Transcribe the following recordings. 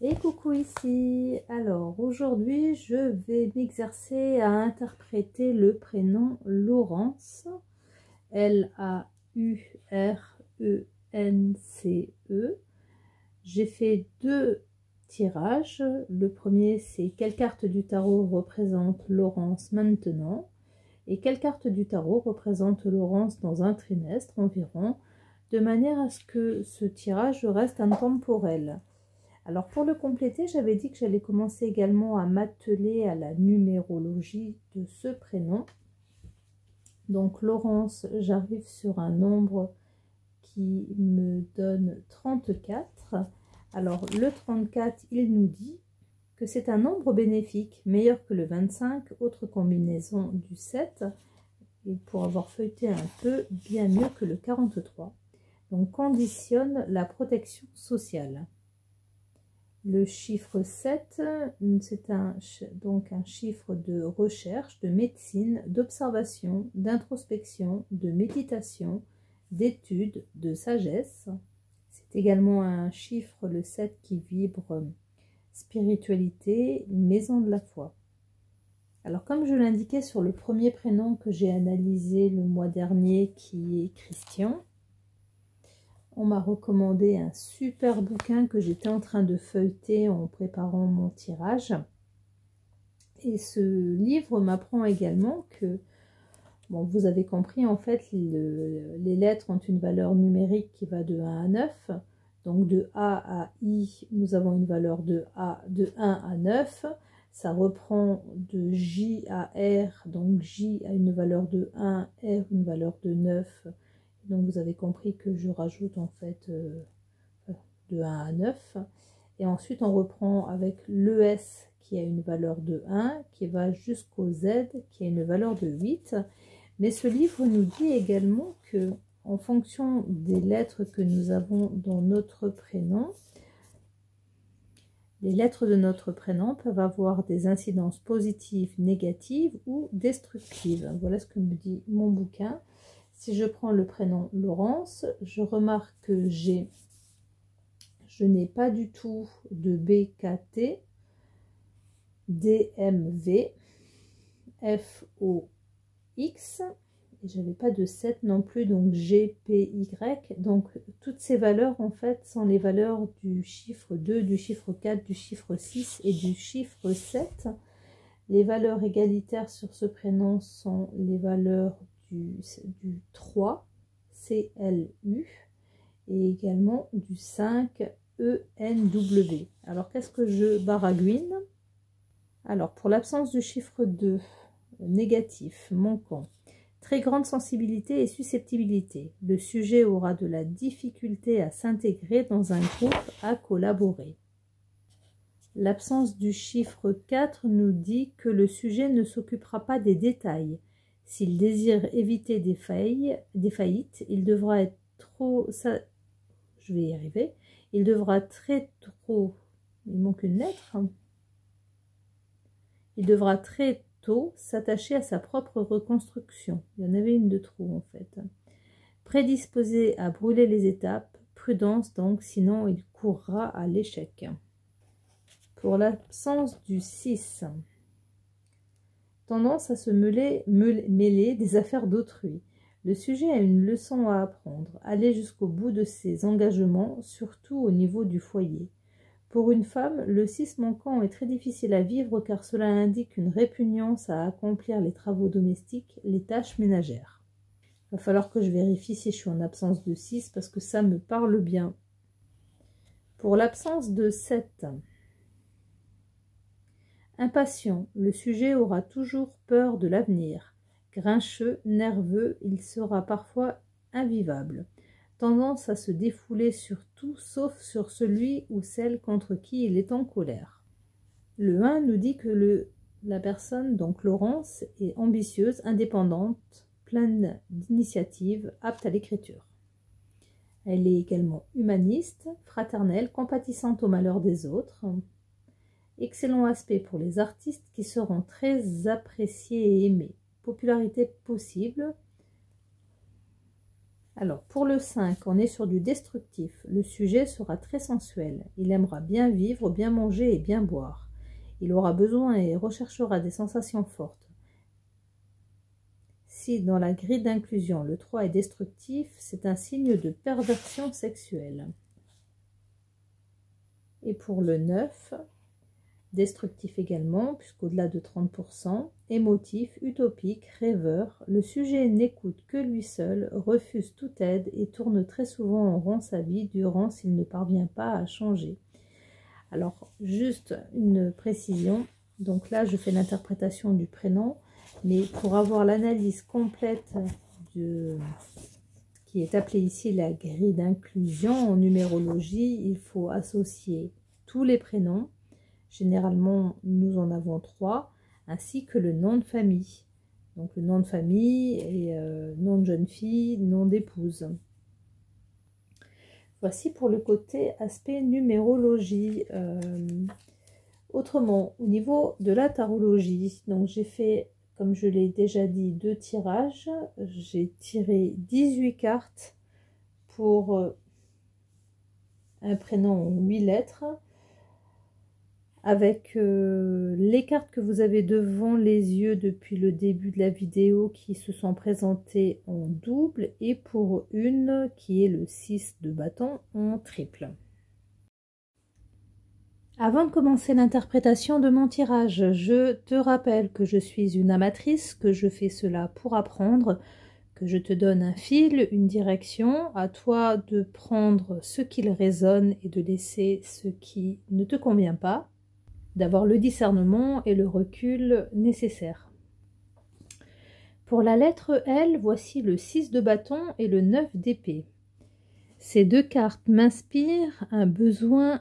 Et coucou ici. Alors aujourd'hui je vais m'exercer à interpréter le prénom Laurence, Laurence. J'ai fait deux tirages. Le premier, c'est quelle carte du tarot représente Laurence maintenant et quelle carte du tarot représente Laurence dans un trimestre environ, de manière à ce que ce tirage reste intemporel. Alors pour le compléter, j'avais dit que j'allais commencer également à m'atteler à la numérologie de ce prénom. Donc Laurence, j'arrive sur un nombre qui me donne 34. Alors le 34, il nous dit que c'est un nombre bénéfique, meilleur que le 25, autre combinaison du 7, et pour avoir feuilleté un peu, bien mieux que le 43. Donc conditionne la protection sociale. Le chiffre 7, c'est donc un chiffre de recherche, de médecine, d'observation, d'introspection, de méditation, d'étude, de sagesse. C'est également un chiffre, le 7, qui vibre spiritualité, maison de la foi. Alors comme je l'indiquais sur le premier prénom que j'ai analysé le mois dernier, qui est Christian, on m'a recommandé un super bouquin que j'étais en train de feuilleter en préparant mon tirage. Et ce livre m'apprend également que, bon, vous avez compris, en fait, les lettres ont une valeur numérique qui va de 1 à 9. Donc de A à I, nous avons une valeur de 1 à 9. Ça reprend de J à R, donc J a une valeur de 1, R une valeur de 9. Donc vous avez compris que je rajoute en fait de 1 à 9. Et ensuite on reprend avec l'ES qui a une valeur de 1, qui va jusqu'au Z qui a une valeur de 8. Mais ce livre nous dit également que en fonction des lettres que nous avons dans notre prénom, les lettres de notre prénom peuvent avoir des incidences positives, négatives ou destructives. Voilà ce que me dit mon bouquin. Si je prends le prénom Laurence, je remarque que je n'ai pas du tout de BKT, DMV, FOX, et je n'avais pas de 7 non plus, donc GPY. Donc toutes ces valeurs en fait sont les valeurs du chiffre 2, du chiffre 4, du chiffre 6 et du chiffre 7. Les valeurs égalitaires sur ce prénom sont les valeurs du 3, CLU, et également du 5, ENW. Alors, qu'est-ce que je baragouine? Alors, pour l'absence du chiffre 2, négatif, manquant, très grande sensibilité et susceptibilité. Le sujet aura de la difficulté à s'intégrer dans un groupe, à collaborer. L'absence du chiffre 4 nous dit que le sujet ne s'occupera pas des détails. S'il désire éviter des faillites, il devra être je vais y arriver. Il devra il manque une lettre. Il devra très tôt s'attacher à sa propre reconstruction. Il y en avait une de trop en fait. Prédisposé à brûler les étapes, prudence donc, sinon il courra à l'échec. Pour l'absence du 6, tendance à se mêler des affaires d'autrui. Le sujet a une leçon à apprendre, aller jusqu'au bout de ses engagements, surtout au niveau du foyer. Pour une femme, le 6 manquant est très difficile à vivre car cela indique une répugnance à accomplir les travaux domestiques, les tâches ménagères. Il va falloir que je vérifie si je suis en absence de 6 parce que ça me parle bien. Pour l'absence de 7, impatient, le sujet aura toujours peur de l'avenir. Grincheux, nerveux, il sera parfois invivable. Tendance à se défouler sur tout sauf sur celui ou celle contre qui il est en colère. Le 1 nous dit que la personne, donc Laurence, est ambitieuse, indépendante, pleine d'initiative, apte à l'écriture. Elle est également humaniste, fraternelle, compatissante au malheur des autres. Excellent aspect pour les artistes qui seront très appréciés et aimés. Popularité possible. Alors, pour le 5, on est sur du destructif. Le sujet sera très sensuel. Il aimera bien vivre, bien manger et bien boire. Il aura besoin et recherchera des sensations fortes. Si dans la grille d'inclusion, le 3 est destructif, c'est un signe de perversion sexuelle. Et pour le 9, destructif également, puisqu'au-delà de 30%, émotif, utopique, rêveur, le sujet n'écoute que lui seul, refuse toute aide et tourne très souvent en rond sa vie durant s'il ne parvient pas à changer. Alors, juste une précision, donc là je fais l'interprétation du prénom, mais pour avoir l'analyse complète de qui est appelée ici la grille d'inclusion en numérologie, il faut associer tous les prénoms. Généralement, nous en avons 3, ainsi que le nom de famille. Donc le nom de famille et nom de jeune fille, nom d'épouse. Voici pour le côté aspect numérologie. Autrement, au niveau de la tarologie, donc j'ai fait, comme je l'ai déjà dit, 2 tirages. J'ai tiré 18 cartes pour un prénom en 8 lettres. Avec les cartes que vous avez devant les yeux depuis le début de la vidéo qui se sont présentées en double et pour une qui est le 6 de bâton en triple. Avant de commencer l'interprétation de mon tirage, je te rappelle que je suis une amatrice, que je fais cela pour apprendre, que je te donne un fil, une direction, à toi de prendre ce qui résonne et de laisser ce qui ne te convient pas, d'avoir le discernement et le recul nécessaires. Pour la lettre L, voici le 6 de bâton et le 9 d'épée. Ces 2 cartes m'inspirent un besoin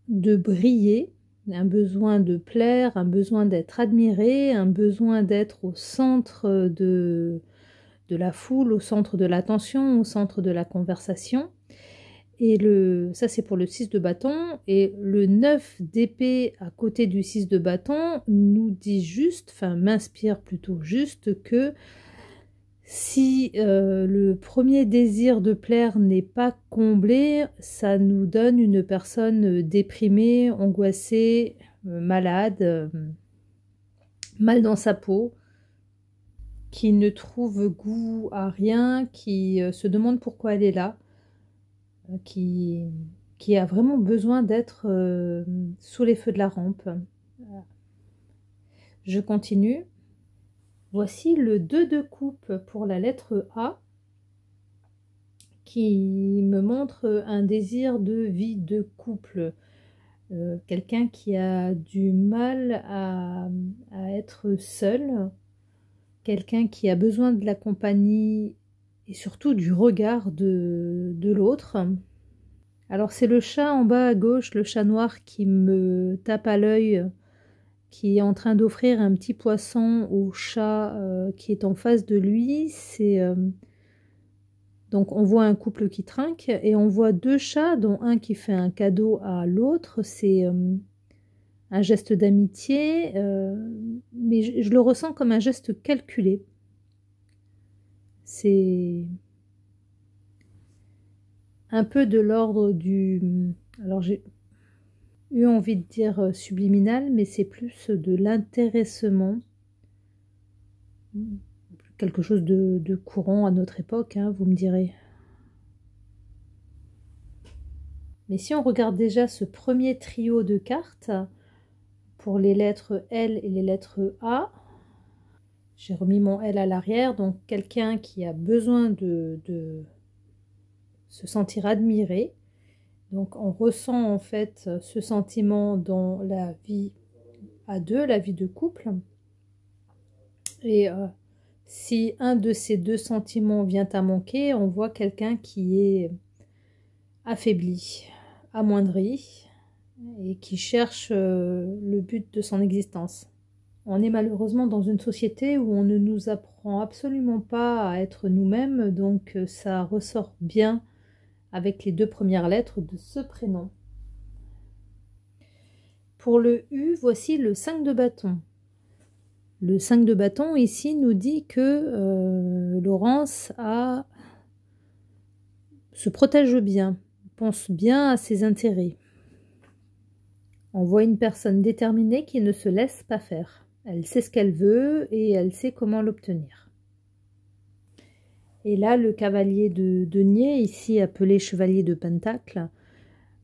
de briller, un besoin de plaire, un besoin d'être admiré, un besoin d'être au centre de la foule, au centre de l'attention, au centre de la conversation. Et ça c'est pour le 6 de bâton, et le 9 d'épée à côté du 6 de bâton nous dit juste, enfin m'inspire plutôt juste que si le premier désir de plaire n'est pas comblé, ça nous donne une personne déprimée, angoissée, malade, mal dans sa peau, qui ne trouve goût à rien, qui se demande pourquoi elle est là. Qui a vraiment besoin d'être sous les feux de la rampe. Je continue. Voici le 2 de coupe pour la lettre A, qui me montre un désir de vie de couple. Quelqu'un qui a du mal à être seul, quelqu'un qui a besoin de la compagnie et surtout du regard de l'autre. Alors c'est le chat en bas à gauche, le chat noir qui me tape à l'œil, qui est en train d'offrir un petit poisson au chat qui est en face de lui. Donc on voit un couple qui trinque et on voit 2 chats dont un qui fait un cadeau à l'autre. C'est un geste d'amitié, mais je le ressens comme un geste calculé. C'est un peu de l'ordre du... Alors j'ai eu envie de dire subliminal, mais c'est plus de l'intéressement. Quelque chose de courant à notre époque, hein, vous me direz. Mais si on regarde déjà ce premier trio de cartes, pour les lettres L et les lettres A, j'ai remis mon L à l'arrière, donc quelqu'un qui a besoin de se sentir admiré. Donc on ressent en fait ce sentiment dans la vie à deux, la vie de couple. Et si un de ces 2 sentiments vient à manquer, on voit quelqu'un qui est affaibli, amoindri et qui cherche le but de son existence. On est malheureusement dans une société où on ne nous apprend absolument pas à être nous-mêmes, donc ça ressort bien avec les 2 premières lettres de ce prénom. Pour le U, voici le 5 de bâton. Le 5 de bâton ici nous dit que Laurence a se protège bien, pense bien à ses intérêts. On voit une personne déterminée qui ne se laisse pas faire. Elle sait ce qu'elle veut et elle sait comment l'obtenir. Et là, le cavalier de denier, ici appelé chevalier de Pentacle,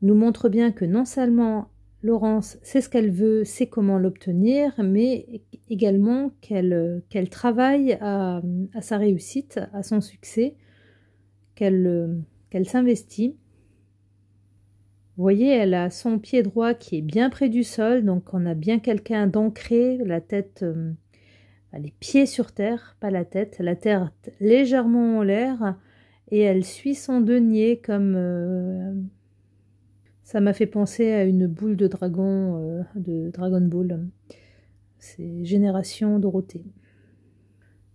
nous montre bien que non seulement Laurence sait ce qu'elle veut, sait comment l'obtenir, mais également qu'elle travaille à sa réussite, à son succès, qu'elle s'investit. Vous voyez, elle a son pied droit qui est bien près du sol, donc on a bien quelqu'un d'ancré, la tête, les pieds sur terre, pas la tête légèrement en l'air, et elle suit son denier comme... ça m'a fait penser à une boule de dragon, de Dragon Ball. C'est Génération Dorothée.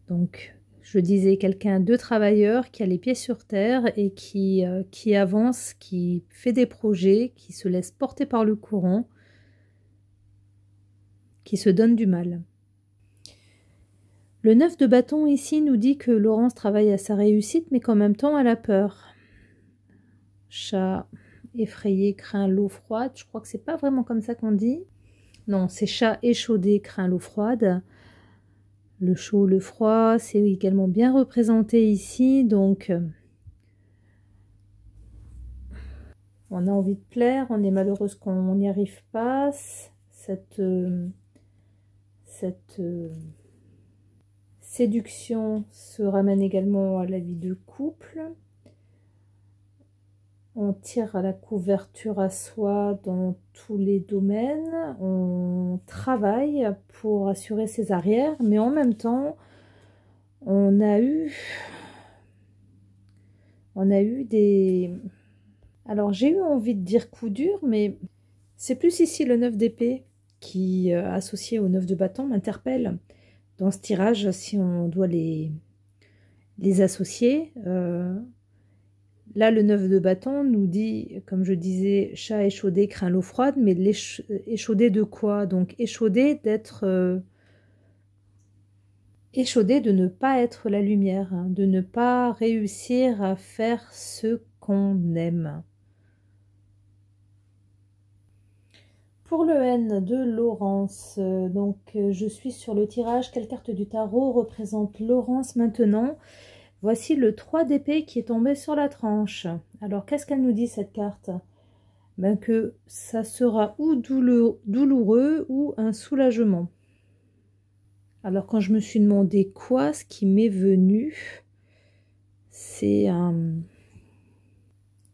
Donc, je disais, quelqu'un de travailleur qui a les pieds sur terre et qui avance, qui fait des projets, qui se laisse porter par le courant, qui se donne du mal. Le 9 de bâton ici nous dit que Laurence travaille à sa réussite, mais qu'en même temps elle a peur. Chat effrayé craint l'eau froide. Je crois que c'est pas vraiment comme ça qu'on dit. Non, c'est chat échaudé craint l'eau froide. Le chaud, le froid, c'est également bien représenté ici, donc on a envie de plaire, on est malheureuse qu'on n'y arrive pas. Cette séduction se ramène également à la vie de couple. On tire à la couverture à soi dans tous les domaines. On travaille pour assurer ses arrières, mais en même temps, on a eu des... Alors, j'ai eu envie de dire coup dur, mais c'est plus ici le 9 d'épée qui, associé au 9 de bâton, m'interpelle. Dans ce tirage, si on doit les associer... Là, le 9 de bâton nous dit, comme je disais, chat échaudé craint l'eau froide, mais échaudé de quoi? Donc échaudé d'être... échaudé de ne pas être la lumière, hein, de ne pas réussir à faire ce qu'on aime. Pour le N de Laurence, je suis sur le tirage. Quelle carte du tarot représente Laurence maintenant? Voici le 3 d'épée qui est tombé sur la tranche. Alors, qu'est-ce qu'elle nous dit, cette carte? Ben, que ça sera ou douloureux ou un soulagement. Alors, quand je me suis demandé quoi, ce qui m'est venu, c'est un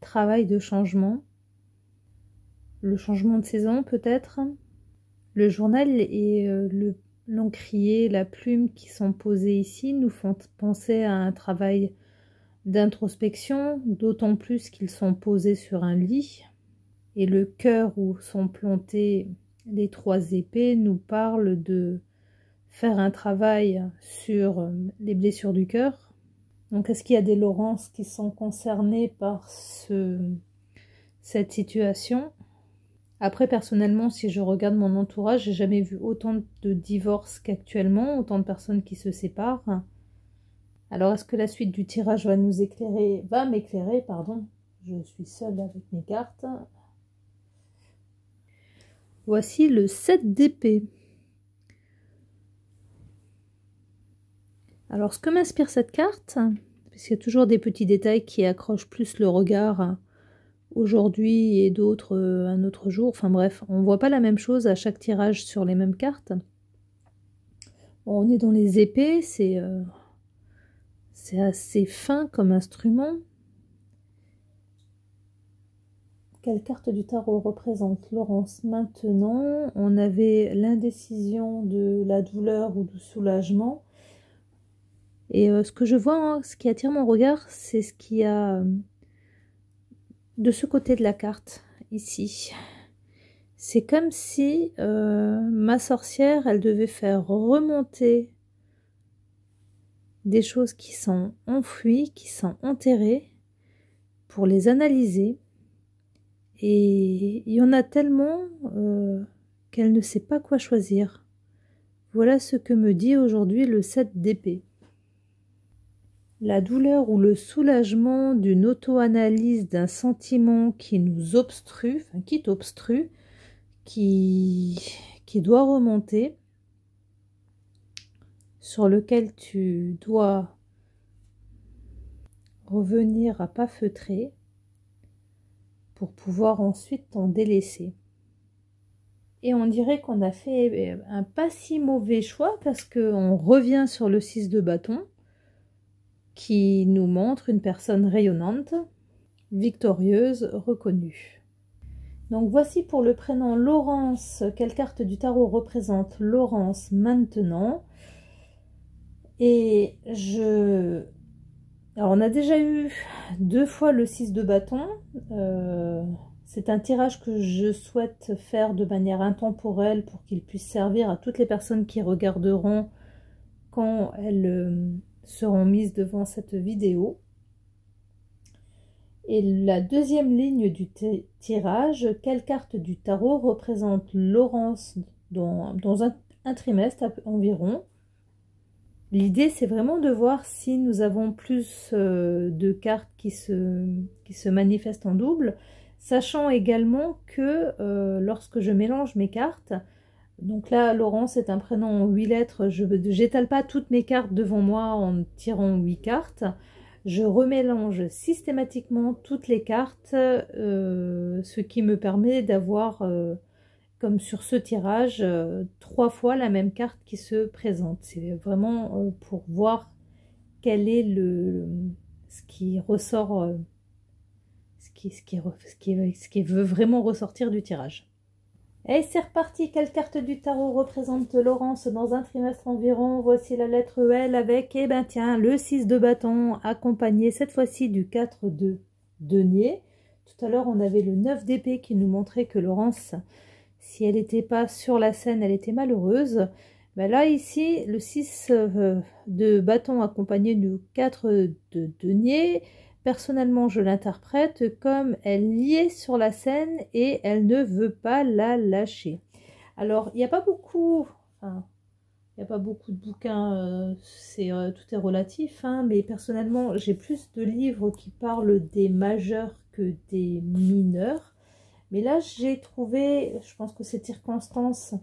travail de changement. Le changement de saison, peut-être. Le journal et l'encrier, la plume qui sont posés ici nous font penser à un travail d'introspection, d'autant plus qu'ils sont posés sur un lit. Et le cœur où sont plantées les 3 épées nous parle de faire un travail sur les blessures du cœur. Donc, est-ce qu'il y a des Laurence qui sont concernées par cette situation? Après, personnellement, si je regarde mon entourage, j'ai jamais vu autant de divorces qu'actuellement, autant de personnes qui se séparent. Alors, est-ce que la suite du tirage va m'éclairer, pardon. Je suis seule avec mes cartes. Voici le 7 d'épée. Alors, ce que m'inspire cette carte, parce qu'il y a toujours des petits détails qui accrochent plus le regard aujourd'hui et d'autres un autre jour. Enfin bref, on ne voit pas la même chose à chaque tirage sur les mêmes cartes. Bon, on est dans les épées, c'est assez fin comme instrument. Quelle carte du tarot représente Laurence maintenant? On avait l'indécision de la douleur ou du soulagement. Et ce que je vois, hein, ce qui attire mon regard, c'est ce qu'il y a de ce côté de la carte, ici. C'est comme si ma sorcière, elle devait faire remonter des choses qui sont enfouies, qui sont enterrées, pour les analyser. Et il y en a tellement qu'elle ne sait pas quoi choisir. Voilà ce que me dit aujourd'hui le 7 d'épée. la douleur ou le soulagement d'une auto-analyse d'un sentiment qui nous obstrue, enfin, qui t'obstrue, qui doit remonter, sur lequel tu dois revenir à pas feutrer pour pouvoir ensuite t'en délaisser. Et on dirait qu'on a fait un pas si mauvais choix parce qu'on revient sur le 6 de bâton qui nous montre une personne rayonnante, victorieuse, reconnue. Donc voici pour le prénom Laurence, quelle carte du tarot représente Laurence maintenant. Et alors on a déjà eu 2 fois le 6 de bâton. C'est un tirage que je souhaite faire de manière intemporelle pour qu'il puisse servir à toutes les personnes qui regarderont quand elles seront mises devant cette vidéo. Et la deuxième ligne du tirage, quelle carte du tarot représente Laurence dans un trimestre environ. L'idée, c'est vraiment de voir si nous avons plus de cartes qui se manifestent en double, sachant également que lorsque je mélange mes cartes, donc là, Laurence est un prénom en 8 lettres, je n'étale pas toutes mes cartes devant moi en tirant 8 cartes, je remélange systématiquement toutes les cartes, ce qui me permet d'avoir, comme sur ce tirage, 3 fois la même carte qui se présente. C'est vraiment pour voir quel est ce qui ressort, ce qui veut vraiment ressortir du tirage. Et c'est reparti, quelle carte du tarot représente Laurence dans un trimestre environ? Voici la lettre L avec, eh ben tiens, le 6 de bâton, accompagné cette fois-ci du 4 de denier. Tout à l'heure, on avait le 9 d'épée qui nous montrait que Laurence, si elle n'était pas sur la scène, elle était malheureuse. Ben là, ici, le 6 de bâton accompagné du 4 de denier. Personnellement, je l'interprète comme elle y est sur la scène et elle ne veut pas la lâcher. Alors, il n'y a pas beaucoup, enfin, il n'y a pas beaucoup de bouquins, tout est relatif, hein, mais personnellement, j'ai plus de livres qui parlent des majeurs que des mineurs. Mais là, j'ai trouvé, je pense que c'est circonstance,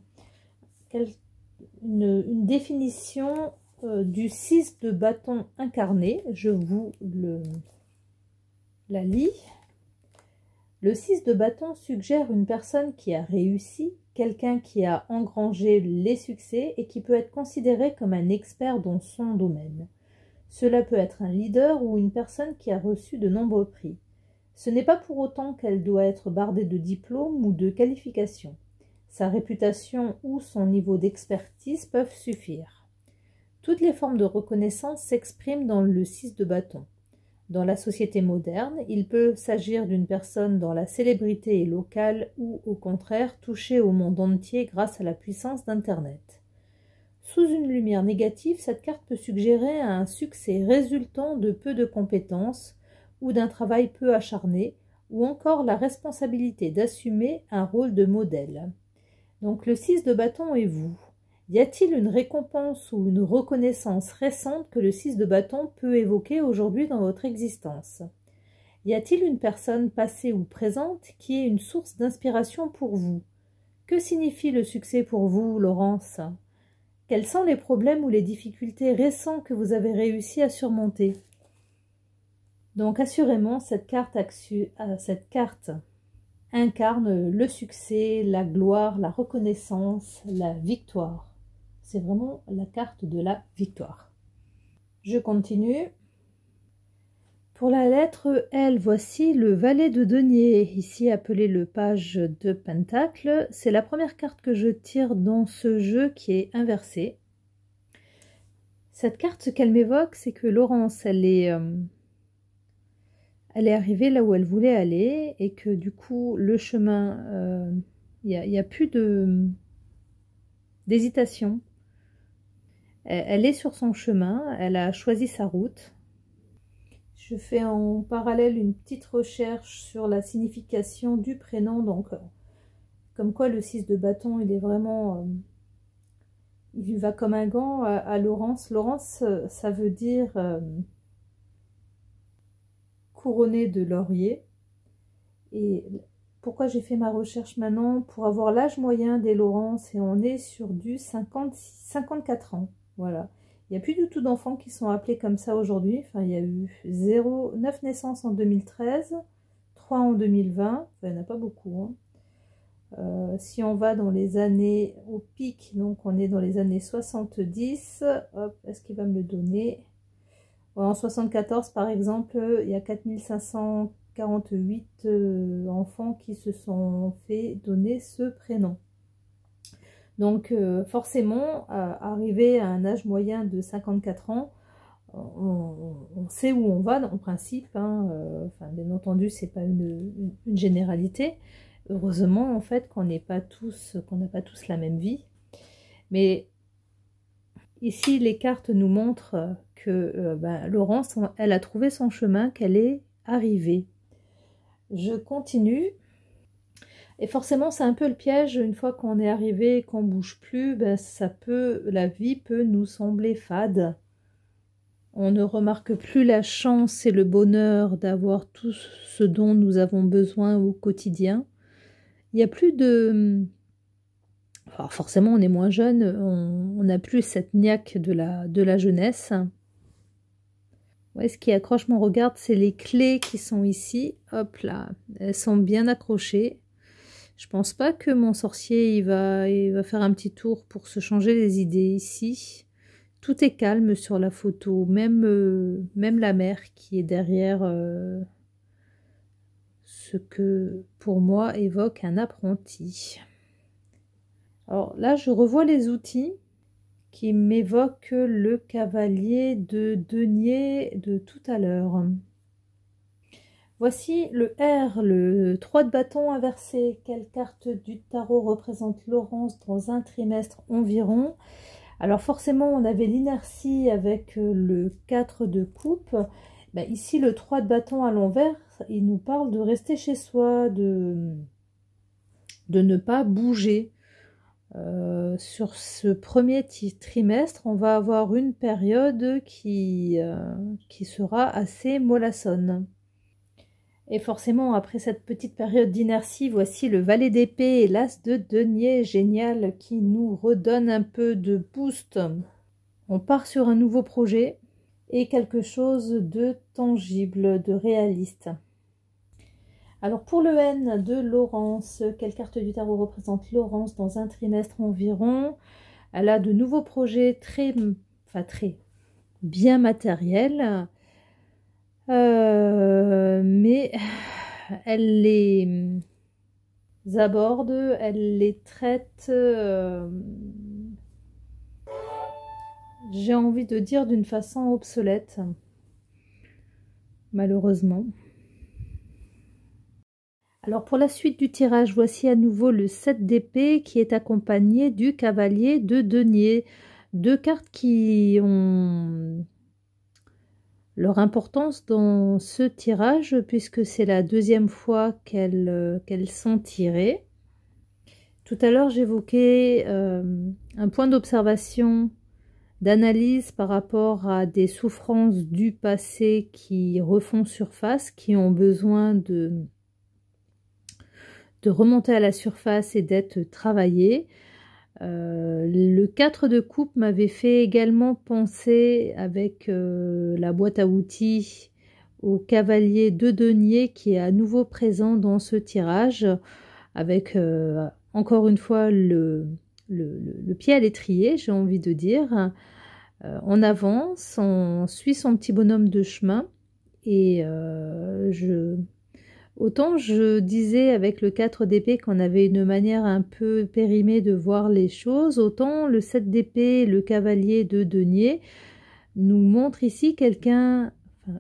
une définition du 6 de bâton incarné. Je vous la lis. Le 6 de bâton suggère une personne qui a réussi, quelqu'un qui a engrangé les succès et qui peut être considéré comme un expert dans son domaine. Cela peut être un leader ou une personne qui a reçu de nombreux prix. Ce n'est pas pour autant qu'elle doit être bardée de diplômes ou de qualifications. Sa réputation ou son niveau d'expertise peuvent suffire. Toutes les formes de reconnaissance s'expriment dans le 6 de bâton. Dans la société moderne, il peut s'agir d'une personne dont la célébrité est locale ou, au contraire, touchée au monde entier grâce à la puissance d'Internet. Sous une lumière négative, cette carte peut suggérer un succès résultant de peu de compétences ou d'un travail peu acharné, ou encore la responsabilité d'assumer un rôle de modèle. Donc le 6 de bâton et vous. Y a-t-il une récompense ou une reconnaissance récente que le 6 de bâton peut évoquer aujourd'hui dans votre existence? Y a-t-il une personne passée ou présente qui est une source d'inspiration pour vous? Que signifie le succès pour vous, Laurence? Quels sont les problèmes ou les difficultés récents que vous avez réussi à surmonter? Donc assurément, cette carte incarne le succès, la gloire, la reconnaissance, la victoire. C'est vraiment la carte de la victoire. Je continue. Pour la lettre L, voici le valet de denier, ici appelé le page de pentacle. C'est la première carte que je tire dans ce jeu qui est inversée. Cette carte, ce qu'elle m'évoque, c'est que Laurence, elle est arrivée là où elle voulait aller et que du coup, le chemin, il y a plus d'hésitation. Elle est sur son chemin, elle a choisi sa route. Je fais en parallèle une petite recherche sur la signification du prénom, donc comme quoi le 6 de bâton, il est vraiment, il lui va comme un gant à Laurence. Laurence, ça veut dire couronnée de laurier. Et pourquoi j'ai fait ma recherche maintenant? Pour avoir l'âge moyen des Laurence, et on est sur du 54 ans. Voilà. Il n'y a plus du tout d'enfants qui sont appelés comme ça aujourd'hui. Enfin, il y a eu 9 naissances en 2013, 3 en 2020. Enfin, il n'y en a pas beaucoup. Hein. Si on va dans les années au pic, donc on est dans les années 70. Hop, est-ce qu'il va me le donner? En 74, par exemple, il y a 4548 enfants qui se sont fait donner ce prénom. Donc forcément, arrivé à un âge moyen de 54 ans, on sait où on va en principe. Hein, enfin, bien entendu, c'est pas une généralité. Heureusement, en fait, qu'on n'a pas tous la même vie. Mais ici, les cartes nous montrent que Laurence, elle a trouvé son chemin, qu'elle est arrivée. Je continue. Et forcément, c'est un peu le piège. Une fois qu'on est arrivé et qu'on bouge plus, la vie peut nous sembler fade. On ne remarque plus la chance et le bonheur d'avoir tout ce dont nous avons besoin au quotidien. Il n'y a plus de... Alors forcément, on est moins jeune, on n'a plus cette niaque de la jeunesse. Ouais, ce qui accroche mon regard, c'est les clés qui sont ici. Hop là, elles sont bien accrochées. Je pense pas que mon sorcier il va faire un petit tour pour se changer les idées ici. Tout est calme sur la photo, même la mer qui est derrière ce que pour moi évoque un apprenti. Alors là, je revois les outils qui m'évoquent le cavalier de denier de tout à l'heure. Voici le R, le 3 de bâton inversé. Quelle carte du tarot représente Laurence dans un trimestre environ? Alors forcément, on avait l'inertie avec le 4 de coupe. Ici, le 3 de bâton à l'envers, il nous parle de rester chez soi, de ne pas bouger. Sur ce premier trimestre, on va avoir une période qui sera assez mollassonne. Et forcément, après cette petite période d'inertie, voici le valet d'épée et l'as de denier, génial, qui nous redonne un peu de boost. On part sur un nouveau projet et quelque chose de tangible, de réaliste. Alors pour le N de Laurence, quelle carte du tarot représente Laurence dans un trimestre environ? Elle a de nouveaux projets très bien matériels. Mais elle les aborde, elle les traite, j'ai envie de dire d'une façon obsolète, malheureusement. Alors pour la suite du tirage, voici à nouveau le 7 d'épée qui est accompagné du cavalier de denier. Deux cartes qui ont leur importance dans ce tirage puisque c'est la deuxième fois qu'elles sont tirées. Tout à l'heure j'évoquais un point d'observation, d'analyse par rapport à des souffrances du passé qui refont surface, qui ont besoin de remonter à la surface et d'être travaillées. Le 4 de coupe m'avait fait également penser avec la boîte à outils au cavalier de denier qui est à nouveau présent dans ce tirage avec encore une fois le pied à l'étrier, j'ai envie de dire. On avance, on suit son petit bonhomme de chemin et autant je disais avec le 4 d'épée qu'on avait une manière un peu périmée de voir les choses, autant le 7 d'épée, le cavalier de denier, nous montre ici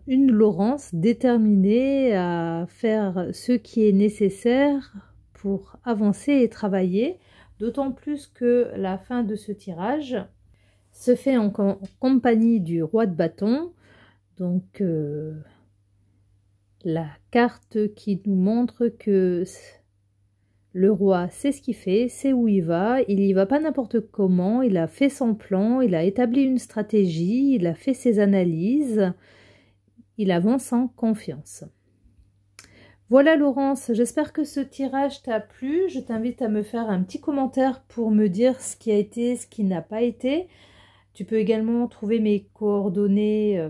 une Laurence déterminée à faire ce qui est nécessaire pour avancer et travailler, d'autant plus que la fin de ce tirage se fait en compagnie du roi de bâton, donc la carte qui nous montre que le roi sait ce qu'il fait, sait où il y va pas n'importe comment, il a fait son plan, il a établi une stratégie, il a fait ses analyses, il avance en confiance. Voilà Laurence, j'espère que ce tirage t'a plu. Je t'invite à me faire un petit commentaire pour me dire ce qui a été, ce qui n'a pas été. Tu peux également trouver mes coordonnées,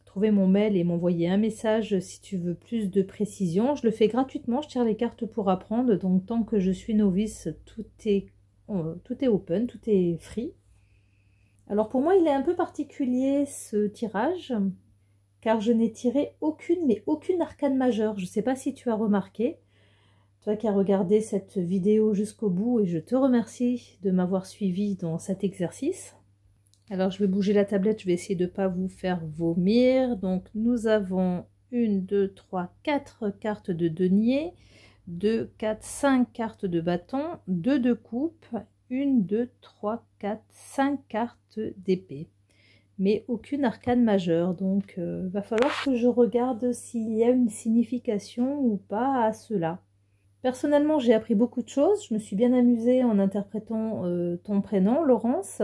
trouver mon mail et m'envoyer un message si tu veux plus de précision. Je le fais gratuitement, je tire les cartes pour apprendre. Donc tant que je suis novice, tout est open, tout est free. Alors pour moi, il est un peu particulier ce tirage, car je n'ai tiré aucune arcane majeure. Je ne sais pas si tu as remarqué, toi qui as regardé cette vidéo jusqu'au bout, et je te remercie de m'avoir suivi dans cet exercice. Alors je vais bouger la tablette, je vais essayer de ne pas vous faire vomir. Donc nous avons 1, 2, 3, 4 cartes de denier, 2, 4, 5 cartes de bâton, 2 de coupe, 1, 2, 3, 4, 5 cartes d'épée. Mais aucune arcane majeure, donc va falloir que je regarde s'il y a une signification ou pas à cela. Personnellement, j'ai appris beaucoup de choses, je me suis bien amusée en interprétant ton prénom, Laurence.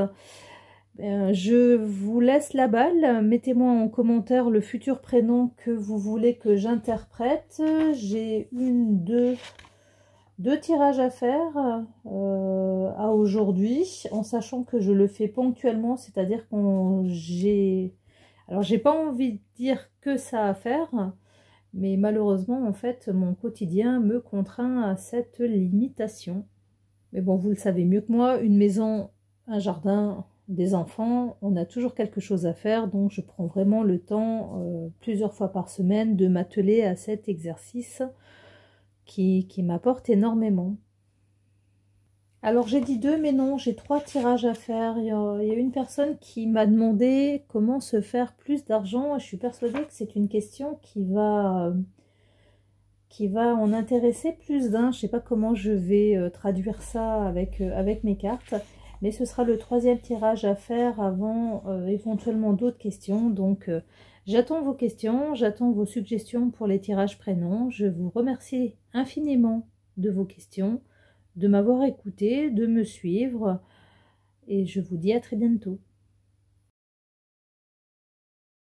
Je vous laisse la balle, mettez-moi en commentaire le futur prénom que vous voulez que j'interprète. J'ai deux tirages à faire à aujourd'hui, en sachant que je le fais ponctuellement, c'est-à-dire que j'ai pas envie de dire que ça à faire, mais malheureusement en fait mon quotidien me contraint à cette limitation. Mais bon, vous le savez mieux que moi, une maison, un jardin, des enfants, on a toujours quelque chose à faire, donc je prends vraiment le temps plusieurs fois par semaine de m'atteler à cet exercice qui m'apporte énormément. Alors j'ai dit 2, mais non, j'ai 3 tirages à faire. Il y a une personne qui m'a demandé comment se faire plus d'argent. Je suis persuadée que c'est une question qui va en intéresser plus d'un. Je ne sais pas comment je vais traduire ça avec mes cartes, mais ce sera le 3e tirage à faire avant éventuellement d'autres questions. Donc j'attends vos questions, j'attends vos suggestions pour les tirages prénoms. Je vous remercie infiniment de vos questions, de m'avoir écouté, de me suivre, et je vous dis à très bientôt.